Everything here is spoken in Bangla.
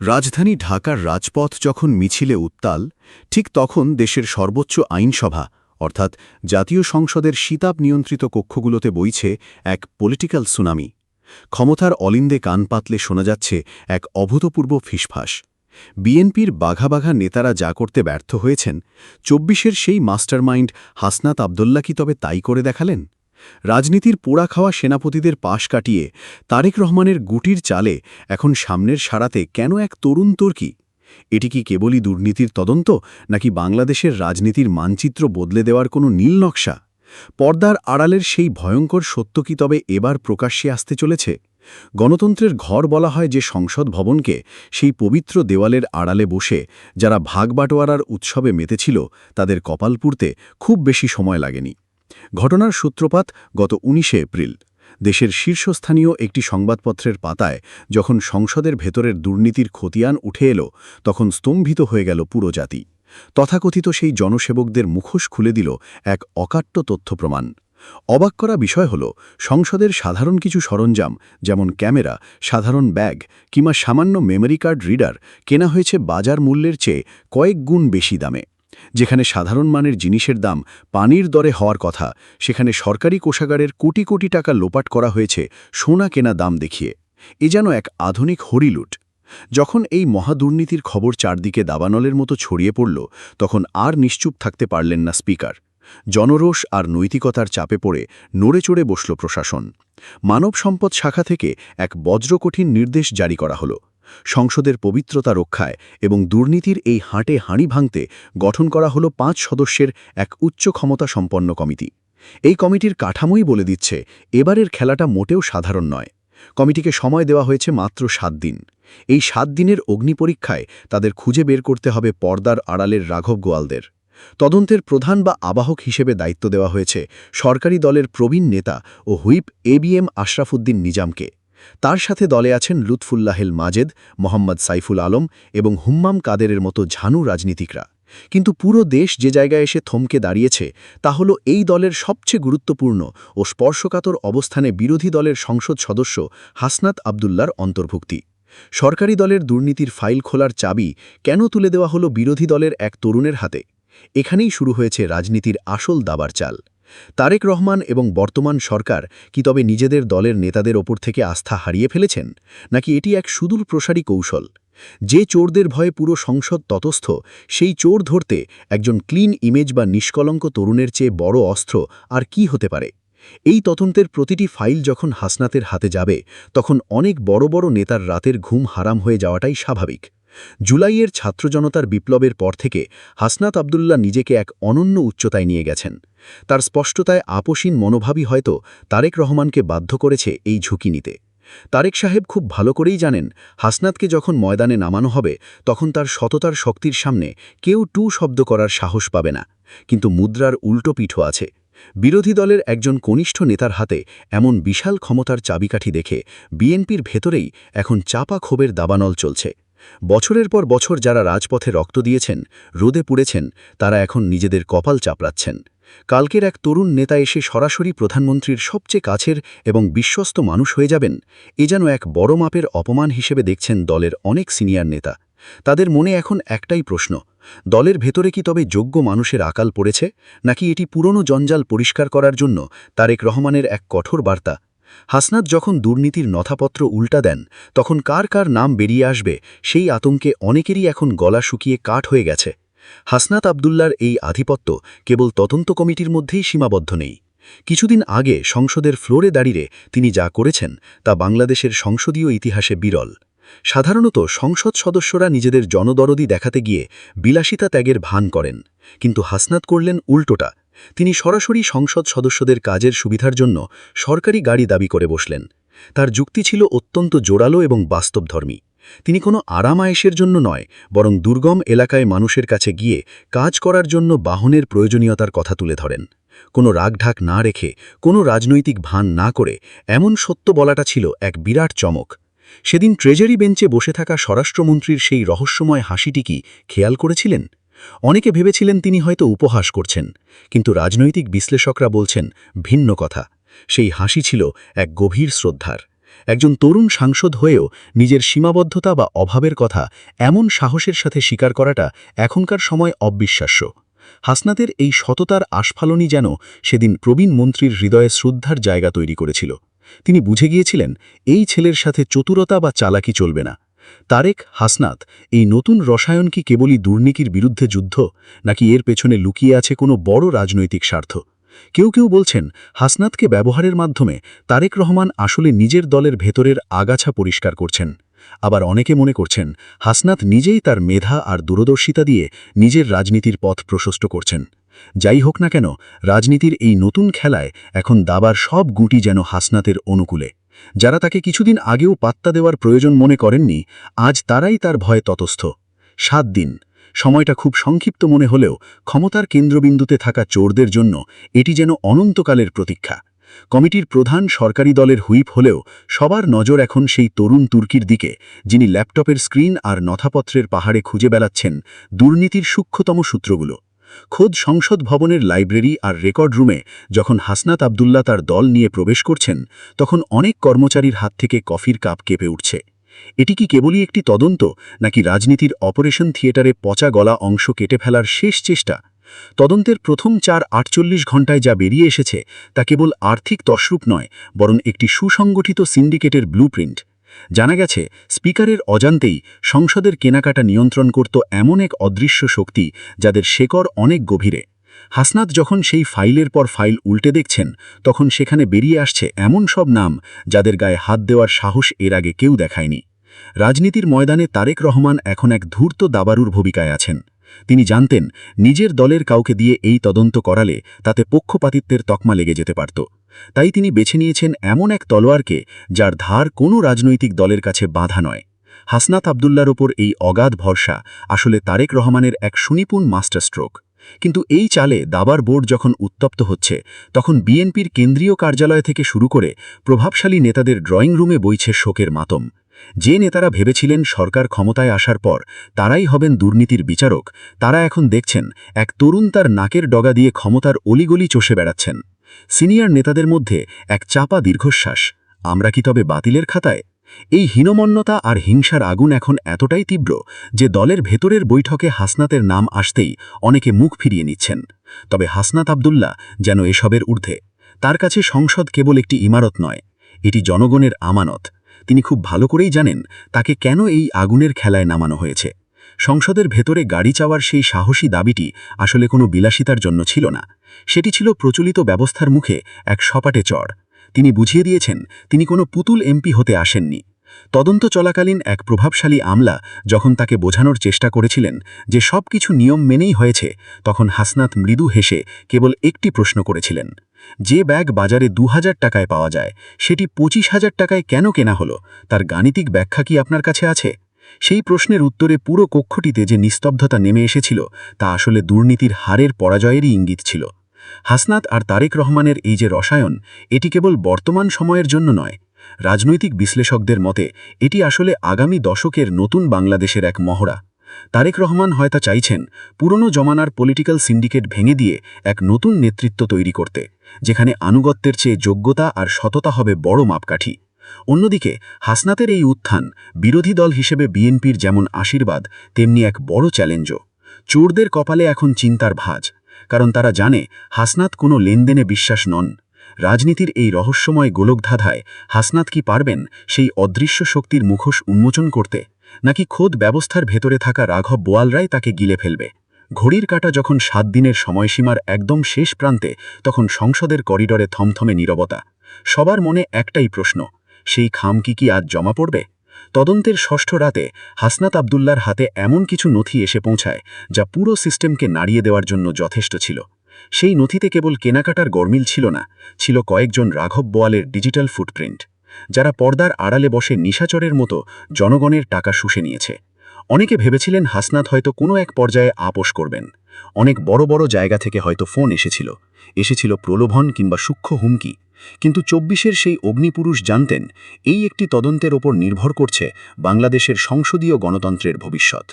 রাজধানী ঢাকার রাজপথ যখন মিছিলে উত্তাল, ঠিক তখন দেশের সর্বোচ্চ আইনসভা অর্থাৎ জাতীয় সংসদের শীতাব নিয়ন্ত্রিত কক্ষগুলোতে বইছে এক পলিটিক্যাল সুনামি। ক্ষমতার অলিন্দে কান পাতলে শোনা যাচ্ছে এক অভূতপূর্ব ফিসফাস। বিএনপির বাঘা বাঘা নেতারা যা করতে ব্যর্থ হয়েছেন, ২৪-এর সেই মাস্টারমাইন্ড হাসনাত আবদুল্লাহ কি তবে তাই করে দেখালেন? রাজনীতির পোড়া খাওয়া সেনাপতিদের পাশ কাটিয়ে তারেক রহমানের গুটির চালে এখন সামনের সারাতে কেন এক তরুণ তর্কি? এটি কি কেবলই দুর্নীতির তদন্ত, নাকি বাংলাদেশের রাজনীতির মানচিত্র বদলে দেওয়ার কোনো নীল নকশা? পর্দার আড়ালের সেই ভয়ঙ্কর সত্য কি তবে এবার প্রকাশ্যে আসতে চলেছে? গণতন্ত্রের ঘর বলা হয় যে সংসদ ভবনকে, সেই পবিত্র দেওয়ালের আড়ালে বসে যারা ভাগ বাটোয়ারার উৎসবে মেতেছিল, তাদের কপাল পুড়তে খুব বেশি সময় লাগেনি। ঘটনার সূত্রপাত গত ১৯ এপ্রিল। দেশের শীর্ষস্থানীয় একটি সংবাদপত্রের পাতায় যখন সংসদের ভেতরের দুর্নীতির খতিয়ান উঠে এলো, তখন স্তম্ভিত হয়ে গেল পুরো জাতি। তথাকথিত সেই জনসেবকদের মুখোশ খুলে দিল এক অকাট্য তথ্য প্রমাণ। অবাক করা বিষয় হল, সংসদের সাধারণ কিছু সরঞ্জাম যেমন ক্যামেরা, সাধারণ ব্যাগ কিংবা সামান্য মেমোরি কার্ড রিডার কেনা হয়েছে বাজার মূল্যের চেয়ে কয়েক গুণ বেশি দামে। যেখানে সাধারণ মানের জিনিসের দাম পানির দরে হওয়ার কথা, সেখানে সরকারি কোষাগারের কোটি কোটি টাকা লোপাট করা হয়েছে সোনা কেনা দাম দেখিয়ে। এ যেন এক আধুনিক হরিলুট। যখন এই মহাদুর্নীতির খবর চারদিকে দাবানলের মতো ছড়িয়ে পড়ল, তখন আর নিশ্চুপ থাকতে পারলেন না স্পিকার। জনরোষ আর নৈতিকতার চাপে পড়ে নড়ে চড়ে বসল প্রশাসন। মানব সম্পদ শাখা থেকে এক বজ্রকঠিন নির্দেশ জারি করা হলো। সংসদের পবিত্রতা রক্ষায় এবং দুর্নীতির এই হাঁটে হাঁড়ি ভাঙতে গঠন করা হলো ৫ সদস্যের এক উচ্চ ক্ষমতা সম্পন্ন কমিটি। এই কমিটির কাঠামোই বলে দিচ্ছে এবারের খেলাটা মোটেও সাধারণ নয়। কমিটিকে সময় দেওয়া হয়েছে মাত্র ৭ দিন। এই ৭ দিনের অগ্নিপরীক্ষায় তাদের খুঁজে বের করতে হবে পর্দার আড়ালের রাঘব গোয়ালদের। তদন্তের প্রধান বা আবাহক হিসেবে দায়িত্ব দেওয়া হয়েছে সরকারি দলের প্রবীণ নেতা ও হুইপ এবিএম আশরাফুদ্দিন নিজামকে। তার সাথে দলে আছেন লুৎফুল্লাহেল মাজেদ, মোহাম্মদ সাইফুল আলম এবং হুম্মাম কাদেরের মতো ঝানু রাজনীতিকরা। কিন্তু পুরো দেশ যে জায়গায় এসে থমকে দাঁড়িয়েছে, তা হল এই দলের সবচেয়ে গুরুত্বপূর্ণ ও স্পর্শকাতর অবস্থানে বিরোধী দলের সংসদ সদস্য হাসনাত আবদুল্লার অন্তর্ভুক্তি। সরকারি দলের দুর্নীতির ফাইল খোলার চাবি কেন তুলে দেওয়া হলো বিরোধী দলের এক তরুণের হাতে? এখানেই শুরু হয়েছে রাজনীতির আসল দাবার চাল। তারেক রহমান এবং বর্তমান সরকার কি তবে নিজেদের দলের নেতাদের ওপর থেকে আস্থা হারিয়ে ফেলেছেন, নাকি এটি এক সুদূর প্রসারী কৌশল? যে চোরদের ভয়ে পুরো সংসদ ততস্থ, সেই চোর ধরতে একজন ক্লিন ইমেজ বা নিষ্কলঙ্ক তরুণের চেয়ে বড় অস্ত্র আর কি হতে পারে? এই তদন্তের প্রতিটি ফাইল যখন হাসনাতের হাতে যাবে, তখন অনেক বড় বড় নেতার রাতের ঘুম হারাম হয়ে যাওয়াটাই স্বাভাবিক। জুলাইয়ের ছাত্র জনতার বিপ্লবের পর থেকে হাসনাত আবদুল্লাহ নিজেকে এক অনন্য উচ্চতায় নিয়ে গেছেন। তার স্পষ্টতায় আপোষহীন মনোভাবই হয়তো তারেক রহমানকে বাধ্য করেছে এই ঝুঁকি নিতে। তারেক সাহেব খুব ভালো করেই জানেন, হাসনাতকে যখন ময়দানে নামানো হবে, তখন তার সততার শক্তির সামনে কেউ টু শব্দ করার সাহস পাবে না। কিন্তু মুদ্রার উল্টো পিঠও আছে। বিরোধী দলের একজন কনিষ্ঠ নেতার হাতে এমন বিশাল ক্ষমতার চাবিকাঠি দেখে বিএনপির ভেতরেই এখন চাপা ক্ষোভের দাবানল চলছে। বছরের পর বছর যারা রাজপথে রক্ত দিয়েছেন, রোদে পুড়েছেন, তারা এখন নিজেদের কপাল চাপড়াচ্ছেন। কালকের এক তরুণ নেতা এসে সরাসরি প্রধানমন্ত্রীর সবচেয়ে কাছের এবং বিশ্বস্ত মানুষ হয়ে যাবেন, এ যেন এক বড় মাপের অপমান হিসেবে দেখছেন দলের অনেক সিনিয়র নেতা। তাদের মনে এখন একটাই প্রশ্ন, দলের ভেতরে কি তবে যোগ্য মানুষের আকাল পড়েছে, নাকি এটি পুরনো জঞ্জাল পরিষ্কার করার জন্য তারেক রহমানের এক কঠোর বার্তা? হাসনাত যখন দুর্নীতির নথাপত্র উল্টা দেন, তখন কার কার নাম বেরিয়ে আসবে, সেই আতঙ্কে অনেকেরই এখন গলা শুকিয়ে কাঠ হয়ে গেছে। হাসনাত আবদুল্লার এই আধিপত্য কেবল তদন্ত কমিটির মধ্যেই সীমাবদ্ধ নেই। কিছুদিন আগে সংসদের ফ্লোরে দাঁড়িয়ে তিনি যা করেছেন, তা বাংলাদেশের সংসদীয় ইতিহাসে বিরল। সাধারণত সংসদ সদস্যরা নিজেদের জনদরদি দেখাতে গিয়ে বিলাসিতা ত্যাগের ভান করেন, কিন্তু হাসনাত করলেন উল্টোটা। তিনি সরাসরি সংসদ সদস্যদের কাজের সুবিধার জন্য সরকারি গাড়ি দাবি করে বসলেন। তার যুক্তি ছিল অত্যন্ত জোরালো এবং বাস্তবধর্মী। তিনি কোনো আরামায়েশের জন্য নয়, বরং দুর্গম এলাকায় মানুষের কাছে গিয়ে কাজ করার জন্য বাহনের প্রয়োজনীয়তার কথা তুলে ধরেন। কোনো রাগঢাক না রেখে, কোনো রাজনৈতিক ভান না করে এমন সত্য বলাটা ছিল এক বিরাট চমক। সেদিন ট্রেজারি বেঞ্চে বসে থাকা স্বরাষ্ট্রমন্ত্রীর সেই রহস্যময় হাসিটি কি খেয়াল করেছিলেন? অনেকে ভেবেছিলেন তিনি হয়তো উপহাস করছেন, কিন্তু রাজনৈতিক বিশ্লেষকরা বলছেন ভিন্ন কথা। সেই হাসি ছিল এক গভীর শ্রদ্ধার। একজন তরুণ সাংসদ হয়েও নিজের সীমাবদ্ধতা বা অভাবের কথা এমন সাহসের সাথে স্বীকার করাটা এখনকার সময় অবিশ্বাস্য। হাসনাতের এই সততার আস্ফালনই যেন সেদিন প্রবীণ মন্ত্রীর হৃদয়ে শ্রদ্ধার জায়গা তৈরি করেছিল। তিনি বুঝে গিয়েছিলেন এই ছেলের সাথে চতুরতা বা চালাকি চলবে না। তারেক হাসনাত এই নতুন রসায়ন কি কেবলই দুর্নীতির বিরুদ্ধে যুদ্ধ, নাকি এর পেছনে লুকিয়ে আছে কোনো বড় রাজনৈতিক স্বার্থ? কেউ কেউ বলছেন হাসনাতকে ব্যবহারের মাধ্যমে তারেক রহমান আসলে নিজের দলের ভেতরের আগাছা পরিষ্কার করছেন। আবার অনেকে মনে করছেন হাসনাত নিজেই তার মেধা আর দূরদর্শিতা দিয়ে নিজের রাজনীতির পথ প্রশস্ত করছেন। যাই হোক না কেন, রাজনীতির এই নতুন খেলায় এখন দাবার সব গুটি যেন হাসনাতের অনুকূলে। যারা তাকে কিছুদিন আগেও পাত্তা দেওয়ার প্রয়োজন মনে করেননি, আজ তারাই তার ভয়ে ততস্থ। 7 দিন সময়টা খুব সংক্ষিপ্ত মনে হলেও ক্ষমতার কেন্দ্রবিন্দুতে থাকা চোরদের জন্য এটি যেন অনন্তকালের প্রতীক্ষা। কমিটির প্রধান সরকারি দলের হুইপ হলেও সবার নজর এখন সেই তরুণ তুর্কির দিকে, যিনি ল্যাপটপের স্ক্রিন আর নথাপত্রের পাহাড়ে খুঁজে বেড়াচ্ছেন দুর্নীতির সূক্ষ্মতম সূত্রগুলো। খোদ সংসদ ভবনের লাইব্রেরি আর রেকর্ড রুমে যখন হাসনাত আবদুল্লাহ তার দল নিয়ে প্রবেশ করছেন, তখন অনেক কর্মচারীর হাত থেকে কফির কাপ কেঁপে উঠছে। এটি কি কেবলই একটি তদন্ত, নাকি রাজনীতির অপারেশন থিয়েটারে পচা গলা অংশ কেটে ফেলার শেষ চেষ্টা? তদন্তের প্রথম 4-48 ঘণ্টায় যা বেরিয়ে এসেছে তা কেবল আর্থিক তসরূপ নয়, বরং একটি সুসংগঠিত সিন্ডিকেটের ব্লুপ্রিন্ট। জানা গেছে স্পিকারের অজান্তেই সংসদের কেনাকাটা নিয়ন্ত্রণ করত এমন এক অদৃশ্য শক্তি, যাদের শেকড় অনেক গভীরে। হাসনাত যখন সেই ফাইলের পর ফাইল উল্টে দেখছেন, তখন সেখানে বেরিয়ে আসছে এমন সব নাম যাদের গায়ে হাত দেওয়ার সাহস এর আগে কেউ দেখায়নি। রাজনীতির ময়দানে তারেক রহমান এখন এক ধূর্ত দাবারুর ভূমিকায় আছেন। তিনি জানতেন নিজের দলের কাউকে দিয়ে এই তদন্ত করালে তাতে পক্ষপাতিত্বের তকমা লেগে যেতে পারত। তাই তিনি বেছে নিয়েছেন এমন এক তলোয়ারকে যার ধার কোনো রাজনৈতিক দলের কাছে বাঁধা নয়। হাসনাত আবদুল্লার ওপর এই অগাধ ভরসা আসলে তারেক রহমানের এক সুনিপুণ মাস্টার স্ট্রোক। কিন্তু এই চালে দাবার বোর্ড যখন উত্তপ্ত হচ্ছে, তখন বিএনপির কেন্দ্রীয় কার্যালয় থেকে শুরু করে প্রভাবশালী নেতাদের ড্রয়িং রুমে বইছে শোকের মাতম। যে নেতারা ভেবেছিলেন সরকার ক্ষমতায় আসার পর তারাই হবেন দুর্নীতির বিচারক, তারা এখন দেখছেন এক তরুণ তার নাকের ডগা দিয়ে ক্ষমতার অলিগলি চষে বেড়াচ্ছেন। সিনিয়র নেতাদের মধ্যে এক চাপা দীর্ঘশ্বাস, আমরা কি তবে বাতিলের খাতায়? এই হীনমন্যতা আর হিংসার আগুন এখন এতটাই তীব্র যে দলের ভেতরের বৈঠকে হাসনাতের নাম আসতেই অনেকে মুখ ফিরিয়ে নিচ্ছেন। তবে হাসনাত আবদুল্লাহ যেন এসবের ঊর্ধ্বে। তার কাছে সংসদ কেবল একটি ইমারত নয়, এটি জনগণের আমানত। তিনি খুব ভালো করেই জানেন তাকে কেন এই আগুনের খেলায় নামানো হয়েছে। সংসদের ভেতরে গাড়ি চাওয়ার সেই সাহসী দাবিটি আসলে কোনো বিলাসিতার জন্য ছিল না, সেটি ছিল প্রচলিত ব্যবস্থার মুখে এক সপাটে চড়। তিনি বুঝিয়ে দিয়েছেন তিনি কোনো পুতুল এমপি হতে আসেননি। তদন্ত চলাকালীন এক প্রভাবশালী আমলা যখন তাকে বোঝানোর চেষ্টা করেছিলেন যে সব কিছু নিয়ম মেনেই হয়েছে, তখন হাসনাত মৃদু হেসে কেবল একটি প্রশ্ন করেছিলেন, যে ব্যাগ বাজারে 2000 টাকায় পাওয়া যায় সেটি 25,000 টাকায় কেন কেনা হলো? তার গাণিতিক ব্যাখ্যা কি আপনার কাছে আছে? সেই প্রশ্নের উত্তরে পুরো কক্ষটিতে যে নিস্তব্ধতা নেমে এসেছিল, তা আসলে দুর্নীতির হারের পরাজয়েরই ইঙ্গিত ছিল। হাসনাত আর তারেক রহমানের এই যে রসায়ন, এটি কেবল বর্তমান সময়ের জন্য নয়। রাজনৈতিক বিশ্লেষকদের মতে এটি আসলে আগামী দশকের নতুন বাংলাদেশের এক মহড়া। তারেক রহমান হয়তো চাইছেন পুরনো জমানার পলিটিক্যাল সিন্ডিকেট ভেঙে দিয়ে এক নতুন নেতৃত্ব তৈরি করতে, যেখানে আনুগত্যের চেয়ে যোগ্যতা আর সততা হবে বড় মাপকাঠি। অন্যদিকে হাসনাতের এই উত্থান বিরোধী দল হিসেবে বিএনপির যেমন আশীর্বাদ, তেমনি এক বড় চ্যালেঞ্জও। চোরদের কপালে এখন চিন্তার ভাঁজ, কারণ তারা জানে হাসনাত কোনো লেনদেনে বিশ্বাস নন। রাজনীতির এই রহস্যময় গোলকধাঁধায় হাসনাত কি পারবেন সেই অদৃশ্য শক্তির মুখোশ উন্মোচন করতে, নাকি খোদ ব্যবস্থার ভেতরে থাকা রাঘব বোয়ালরাই তাকে গিলে ফেলবে? ঘড়ির কাঁটা যখন 7 দিনের সময়সীমার একদম শেষ প্রান্তে, তখন সংসদের করিডরে থমথমে নীরবতা। সবার মনে একটাই প্রশ্ন, সেই খাম কি আজ জমা পড়বে? তদন্তের ষষ্ঠ রাতে হাসনাত আবদুল্লার হাতে এমন কিছু নথি এসে পৌঁছায় যা পুরো সিস্টেমকে নাড়িয়ে দেওয়ার জন্য যথেষ্ট ছিল। সেই নথিতে কেবল কেনাকাটার গরমিল ছিল না, ছিল কয়েকজন রাঘব বোয়ালের ডিজিটাল ফুটপ্রিন্ট, যারা পর্দার আড়ালে বসে নিশাচরের মতো জনগণের টাকা শুষে নিয়েছে। অনেকে ভেবেছিলেন হাসনাত হয়তো কোনো এক পর্যায়ে আপোষ করবেন। অনেক বড় বড় জায়গা থেকে হয়তো ফোন এসেছিল প্রলোভন কিংবা সূক্ষ্ম হুমকি। কিন্তু 24-এর সেই অগ্নিপুরুষ জানতেন এই একটি তদন্তের ওপর নির্ভর করছে বাংলাদেশের সংসদীয় গণতন্ত্রের ভবিষ্যৎ।